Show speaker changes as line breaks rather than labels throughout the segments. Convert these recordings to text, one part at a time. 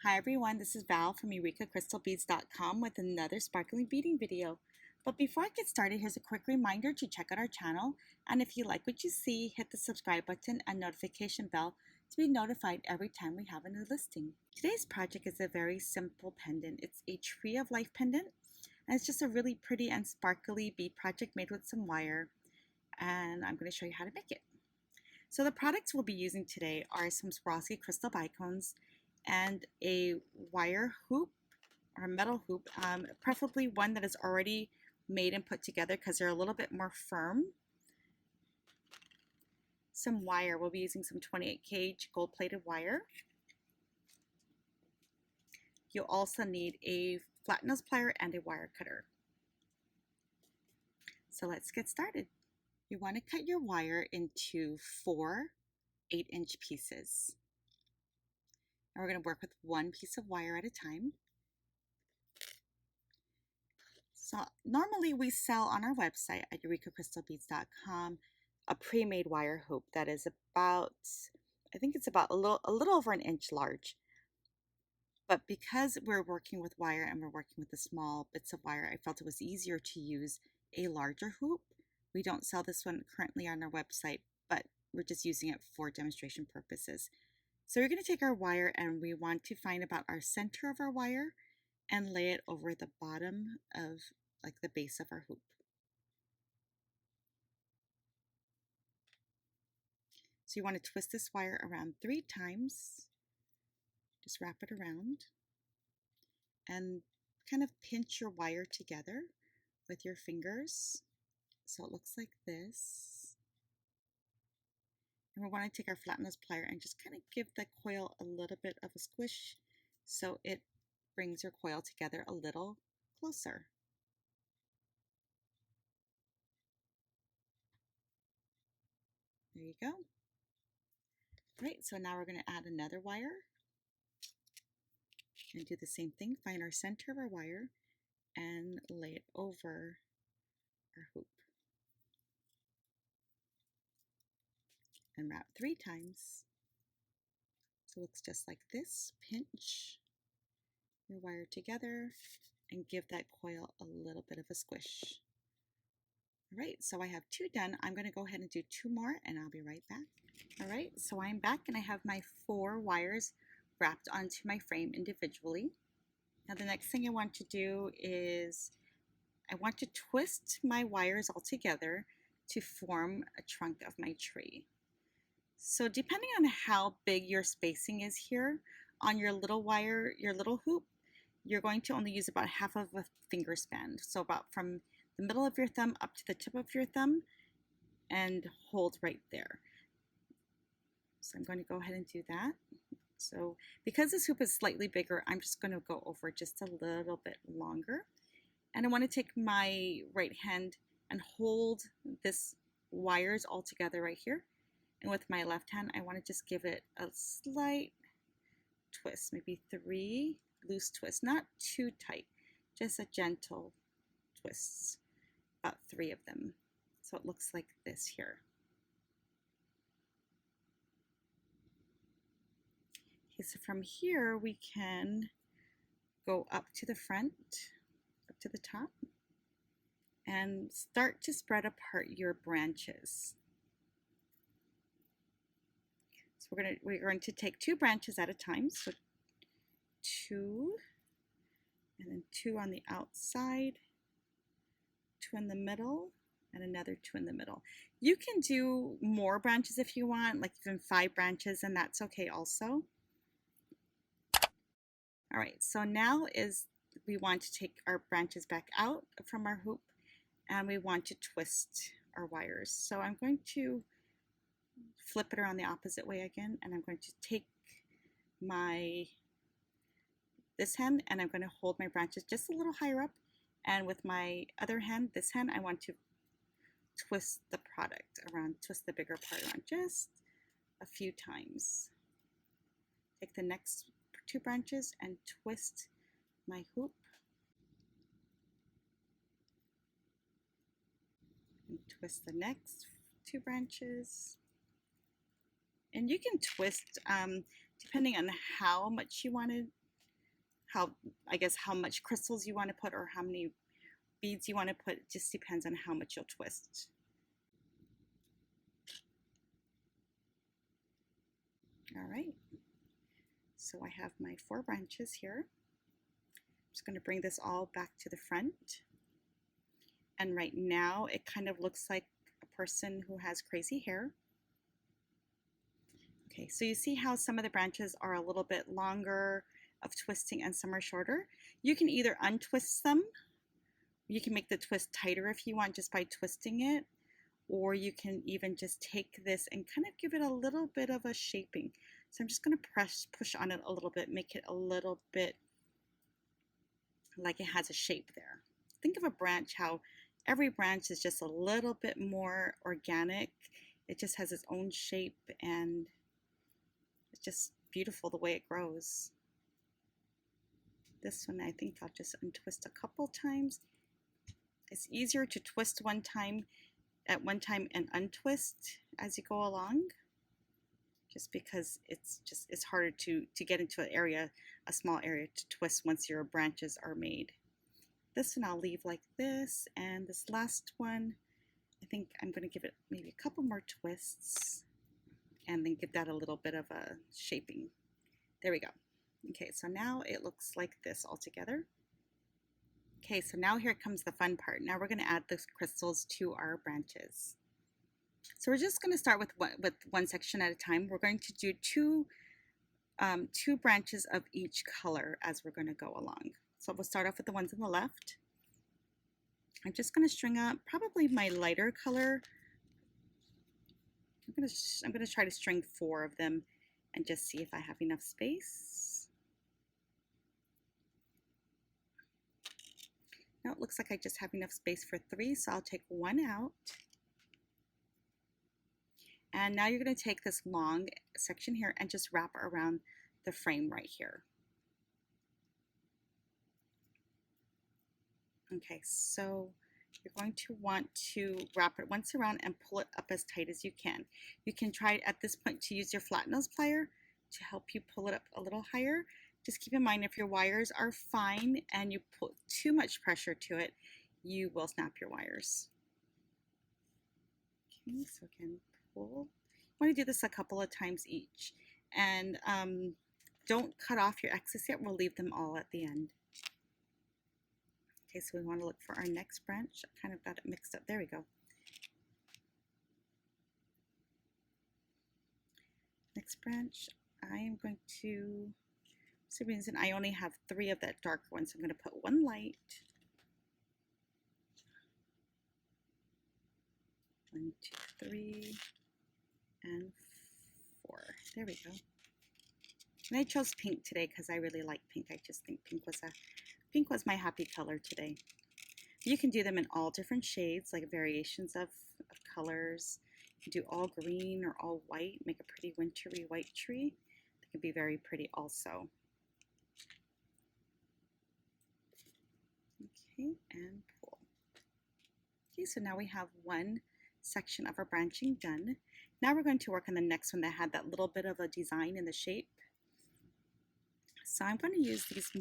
Hi everyone, this is Val from EurekaCrystalBeads.com with another sparkling beading video. But before I get started, here's a quick reminder to check out our channel, and if you like what you see, hit the subscribe button and notification bell to be notified every time we have a new listing. Today's project is a very simple pendant. It's a Tree of Life pendant, and it's just a really pretty and sparkly bead project made with some wire, and I'm going to show you how to make it. So the products we'll be using today are some Swarovski crystal bicones and a wire hoop or metal hoop, preferably one that is already made and put together because they're a little bit more firm. Some wire, we'll be using some 28 gauge gold plated wire. You'll also need a flat nose plier and a wire cutter. So let's get started. You want to cut your wire into 4 8-inch pieces. And we're going to work with one piece of wire at a time. So normally we sell on our website at EurekaCrystalBeads.com a pre-made wire hoop that is about, I think it's about a little over an inch large. But because we're working with wire and we're working with the small bits of wire, I felt it was easier to use a larger hoop. We don't sell this one currently on our website, but we're just using it for demonstration purposes. So we're going to take our wire and we want to find about our center of our wire and lay it over the bottom of like the base of our hoop. So you want to twist this wire around 3 times. Just wrap it around and kind of pinch your wire together with your fingers. So it looks like this. And we want to take our flat nose plier and just kind of give the coil a little bit of a squish so it brings your coil together a little closer. There you go. Great, so now we're going to add another wire and do the same thing. Find our center of our wire and lay it over our hoop. And wrap 3 times. So it looks just like this. Pinch your wire together and give that coil a little bit of a squish. All right, so I have 2 done. I'm going to go ahead and do 2 more and I'll be right back. All right, so I'm back and I have my 4 wires wrapped onto my frame individually. Now the next thing I want to do is I want to twist my wires all together to form a trunk of my tree. So depending on how big your spacing is here on your little wire, your little hoop, you're going to only use about half of a finger span. So about from the middle of your thumb up to the tip of your thumb and hold right there. So I'm going to go ahead and do that. So because this hoop is slightly bigger, I'm just going to go over just a little bit longer. And I want to take my right hand and hold this wires all together right here. And with my left hand, I want to just give it a slight twist, maybe 3 loose twists, not too tight, just a gentle twist, about 3 of them. So it looks like this here. Okay, so from here we can go up to the front, up to the top, and start to spread apart your branches. So we're going to take 2 branches at a time. So 2, and then 2 on the outside, 2 in the middle, and another 2 in the middle. You can do more branches if you want, like even 5 branches, and that's okay also. All right, so now we want to take our branches back out from our hoop and we want to twist our wires. So I'm going to flip it around the opposite way again, and I'm going to take this hand and I'm going to hold my branches just a little higher up, and with my other hand, this hand, I want to twist the product around, twist the bigger part around just a few times. Take the next 2 branches and twist my hoop. And twist the next 2 branches. And you can twist depending on how much you want to how, I guess, how much crystals you want to put or how many beads you want to put. It just depends on how much you'll twist. All right, so I have my 4 branches here. I'm just going to bring this all back to the front. And right now it kind of looks like a person who has crazy hair. Okay, so you see how some of the branches are a little bit longer of twisting and some are shorter. You can either untwist them, you can make the twist tighter if you want just by twisting it, or you can even just take this and kind of give it a little bit of a shaping. So I'm just going to push on it a little bit, make it a little bit like it has a shape there. Think of a branch, how every branch is just a little bit more organic. It just has its own shape and it's just beautiful the way it grows. This one I think I'll just untwist a couple times. It's easier to twist at one time and untwist as you go along, just because it's harder to get into an area, a small area to twist once your branches are made. This one I'll leave like this, and this last one I think I'm going to give it maybe a couple more twists and then give that a little bit of a shaping. There we go. Okay, so now it looks like this all together. Okay, so now here comes the fun part. Now we're going to add the crystals to our branches. So we're just going to start with one section at a time. We're going to do two branches of each color as we're going to go along. So we'll start off with the ones on the left. I'm just going to string up probably my lighter color. I'm going to try to string 4 of them and just see if I have enough space. Now it looks like I just have enough space for 3, so I'll take 1 out. And now you're going to take this long section here and just wrap it around the frame right here. Okay, so you're going to want to wrap it once around and pull it up as tight as you can. You can try at this point to use your flat nose plier to help you pull it up a little higher. Just keep in mind, if your wires are fine and you put too much pressure to it, you will snap your wires. Okay, so again, pull. You want to do this a couple of times each. And don't cut off your excess yet. We'll leave them all at the end. Okay, so we want to look for our next branch. I kind of got it mixed up. There we go. Next branch, I am going to, for some reason, I only have 3 of that darker one, so I'm going to put 1 light. 1, 2, 3, and 4. There we go. And I chose pink today because I really like pink. I just think pink was my happy color today. You can do them in all different shades, like variations of colors. You can do all green or all white, make a pretty wintry white tree. They can be very pretty also. Okay, and pull. Okay, so now we have one section of our branching done. Now we're going to work on the next one that had that little bit of a design in the shape. So I'm going to use these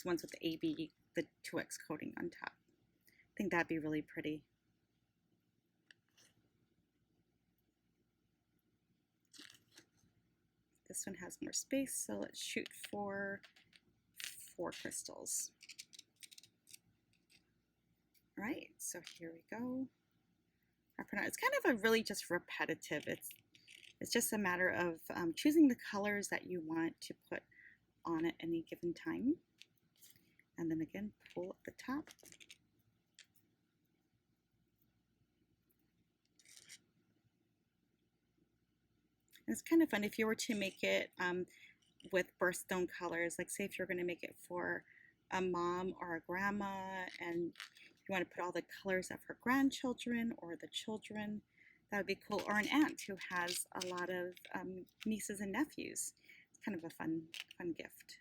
ones with the AB, the 2X coating on top. I think that'd be really pretty. This one has more space, so let's shoot for 4 crystals. All right, so here we go. It's kind of a really just repetitive. It's just a matter of choosing the colors that you want to put on at any given time. And then again, pull at the top. And it's kind of fun if you were to make it with birthstone colors, like say if you're going to make it for a mom or a grandma and you want to put all the colors of her grandchildren or the children, that would be cool. Or an aunt who has a lot of nieces and nephews. It's kind of a fun gift.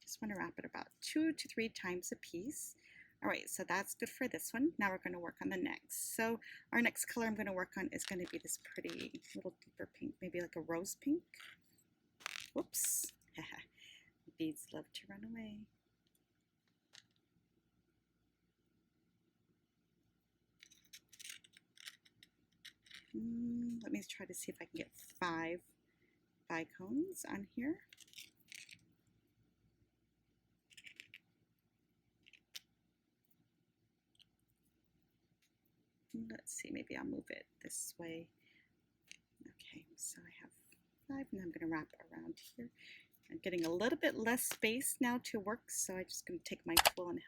Just want to wrap it about 2 to 3 times a piece. All right, so that's good for this one. Now we're going to work on the next. So our next color I'm going to work on is going to be this pretty little deep maybe like a rose pink. Whoops. Beads love to run away. Let me try to see if I can get 5 bicones on here. Let's see, maybe I'll move it this way. Okay, so I have 5, and I'm going to wrap around here. I'm getting a little bit less space now to work, so I'm just going to take my tool and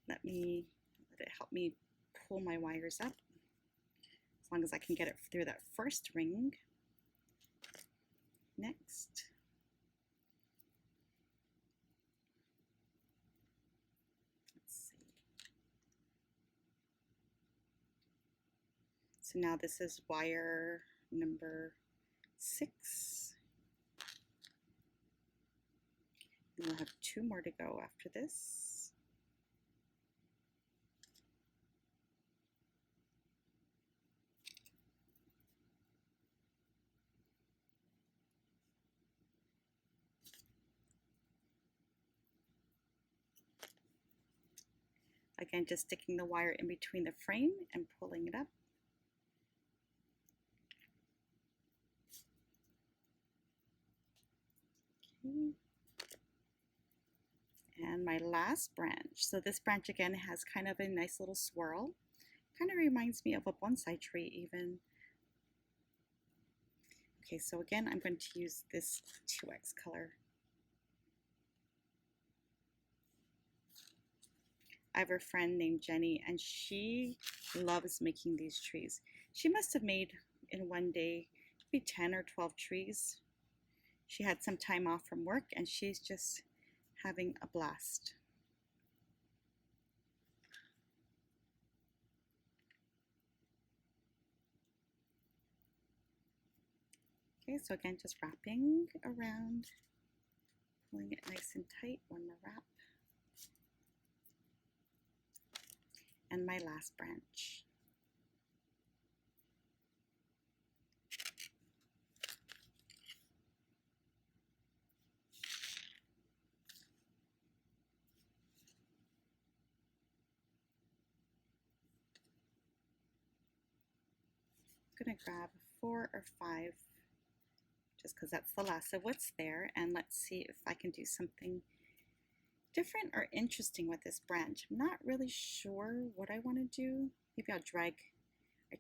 let it help me pull my wires up. As long as I can get it through that first ring. Next. Let's see. So now this is wire number 6. And we'll have 2 more to go after this. Again, just sticking the wire in between the frame and pulling it up. Okay. And my last branch. So this branch again has kind of a nice little swirl. Kind of reminds me of a bonsai tree even. Okay, so again, I'm going to use this 2X color. I have a friend named Jenny, and she loves making these trees. She must have made in one day maybe 10 or 12 trees. She had some time off from work, and she's just having a blast. Okay, so again, just wrapping around, pulling it nice and tight, one more wrap. And my last branch. I'm going to grab 4 or 5 just because that's the last of what's there, and let's see if I can do something different or interesting with this branch. I'm not really sure what I want to do. Maybe I'll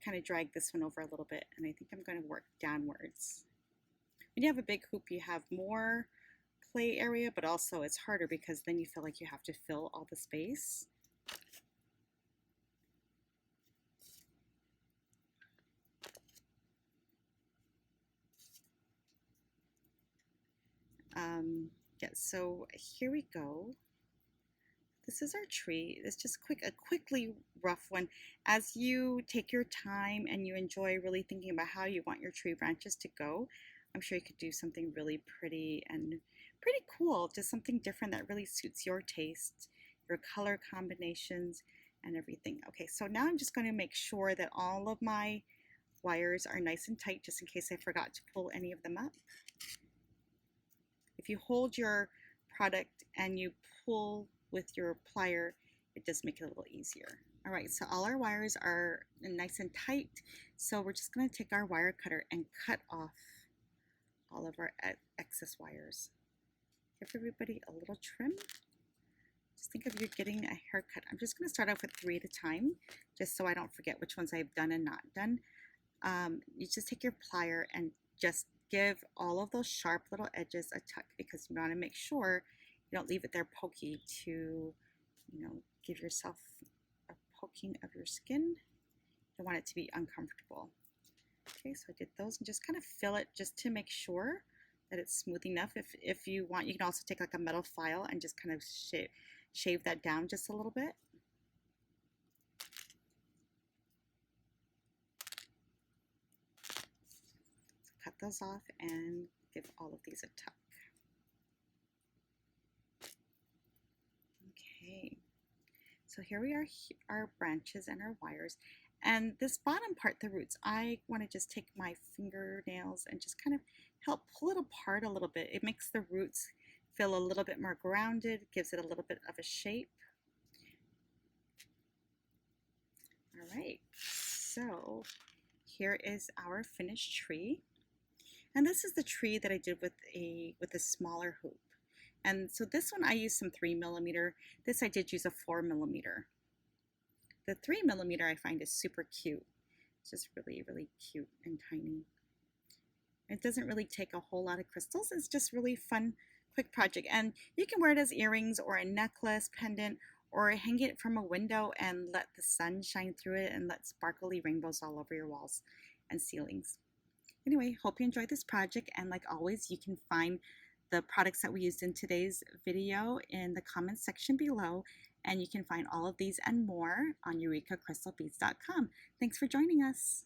kind of drag this one over a little bit, and I think I'm going to work downwards. When you have a big hoop, you have more play area, but also it's harder because then you feel like you have to fill all the space. Yeah, so here we go. This is our tree. It's just a quickly rough one. As you take your time and you enjoy really thinking about how you want your tree branches to go, I'm sure you could do something really pretty and pretty cool, just something different that really suits your taste, your color combinations, and everything. Okay, so now I'm just going to make sure that all of my wires are nice and tight, just in case I forgot to pull any of them up. If you hold your product and you pull with your plier, it does make it a little easier. All right, so all our wires are nice and tight. So we're just going to take our wire cutter and cut off all of our excess wires. Give everybody a little trim. Just think of you getting a haircut. I'm just going to start off with 3 at a time, just so I don't forget which ones I've done and not done. You just take your plier and just give all of those sharp little edges a tuck, because you want to make sure you don't leave it there pokey to, give yourself a poking of your skin. You don't want it to be uncomfortable. Okay, so I did those, and just kind of fill it just to make sure that it's smooth enough. If you want, you can also take like a metal file and just kind of shave that down just a little bit. Cut those off and give all of these a tuck. Okay, so here we are, our branches and our wires. And this bottom part, the roots, I want to just take my fingernails and just kind of help pull it apart a little bit. It makes the roots feel a little bit more grounded, gives it a little bit of a shape. All right, so here is our finished tree. And this is the tree that I did with a smaller hoop. And so this one I used some 3mm. This I did use a 4mm. The 3mm I find is super cute. It's just really, really cute and tiny. It doesn't really take a whole lot of crystals. It's just really fun, quick project. And you can wear it as earrings or a necklace, pendant, or hang it from a window and let the sun shine through it and let sparkly rainbows all over your walls and ceilings. Anyway, hope you enjoyed this project, and like always, you can find the products that we used in today's video in the comments section below, and you can find all of these and more on EurekaCrystalBeads.com. Thanks for joining us.